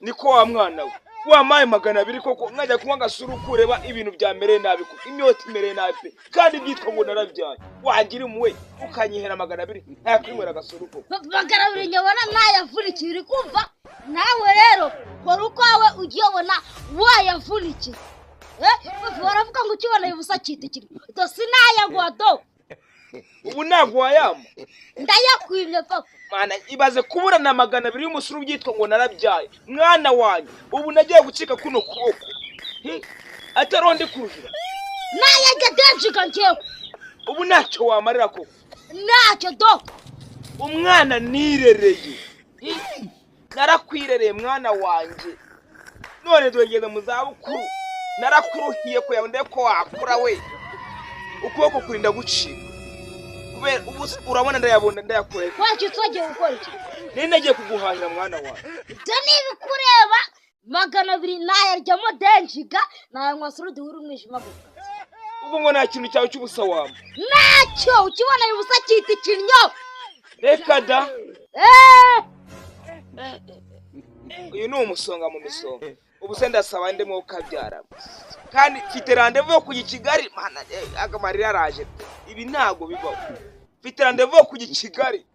niko wa mwana we wamaye 200 koko nkajya kunywa gasuru kureba ibintu byamereye nabi ko imyoti imereye nabi pe kandi byitwa ngo narabyaye wagira umwe ukanyihera 200 ntakwimwera gasuru koko 200 nyabona nayavunikiye uri kumva nawe rero kora ukwawe ugiyobona wayavunikiye baravuga ngo ukibona yubusa cyite kiri to sinayagwa do ubu nagwa yama ndayakwimye papa mana ibaze kubura na 200 y'umusuru byitwa ngo narabyaye mwana wanjye ubu nagiye gucika kuno kuboko ataronde kujira nayajya denjika ngewe ubu ntacyo wamarira ko ntacyo do umwana nirereye narakwirereye mwana wanjye none dogeze mu zabukuru narakuruhiye ko yabonde ko wakura we ukuboko kurinda gucika kubera ubu urabona ndayabona ndayakure kwacu twagiye gukora iki nagiye kuguhahira mwana wawe byo nibikureba 200 nayaryamo denjiga nanywa surudi uri umwijima gusa ubwo ngo nta kintu cyawe cy'ubusa wamba nacyo ukibona yubusa cyite kinyo reka da uyu ni umusonga mu misonga ubu se ndasaba ndemo ukabyara kandi mfite randevu yo kujya Kigali mana agamarira araje ibi ntago bibaho mfite randevu yo kujya Kigali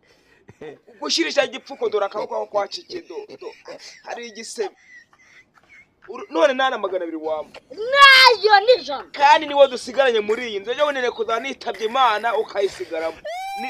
gushirisha igipfuko dora akaboko kwa cikedo hari igisebe none nana 200 wamba nayo nijana kandi niwo dusigaranye muri iyi nzu ejo nene kuzanitabye Imana ukayisigaramo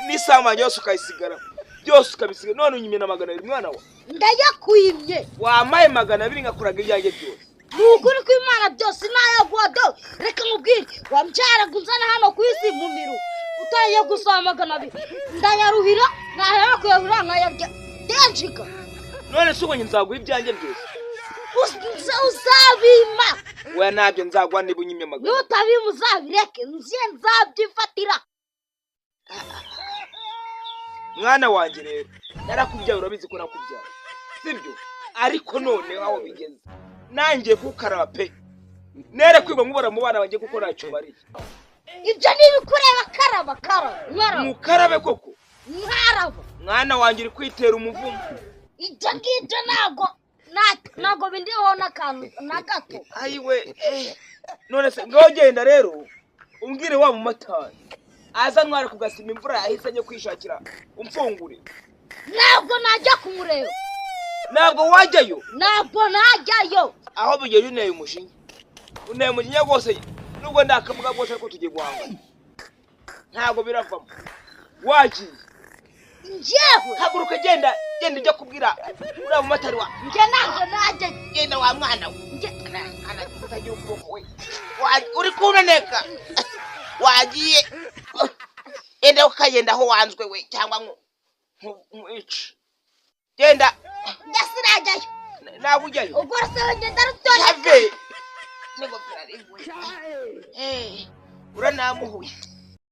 n'isamanye yose ukayisigaramo byose ukabisigara none unyimye na 200 mwana wa ndayakwimye wamaye 200 ngakuraga ibyanjye byose nukuri ko Imana byose nayagwa do reka nkubwire wambyara guzana hano ku isi mu miru utaye gusoma 200 ndayaruhira nahera kuyabura nkayarya denjika none subonye nzaguha ibyanjye byose uzabima we nabyo nzagwa niba unyimye 200 nutabima uzabireke nzabyifatira mwana wanjye rero narakubyaye urabizi ko nakubyaye sibyo ariko none aho bigeze nangiye kukaraba pe nere kwigwa mubara mu bana banjye kuko ntacyo bari ibyo nibikureba karaba mukarabe koko nkaraba mwana wanjye uri kwitera umuvumo ibyo ngibyo nago bindiho n'akantu na gato ayiwe none se ngaho genda rero umbwire wa mu matani aza ntware kugasima imvura yahisanye kwishakira umfungure ntabwo najya kumureba ntabwo wajyayo ntabwo najyayo aho bigeze uneye umujinya rwose nubwo ndakamuga bwose ariko tugiye guhangana ntabwo biravamo wagiye njyewe haguruka genda ujya kubwira uriya mu matari wa njye ntabwo najya genda wa mwana we utagira ukuboko we uri kunaneka wagiye enda ukagenda aho wanzwe we cyangwa nkwice genda ndasirajyayo ntabwo ujyayo ubwo se ngenda rutoya have n'ingofero ari uranamuhuye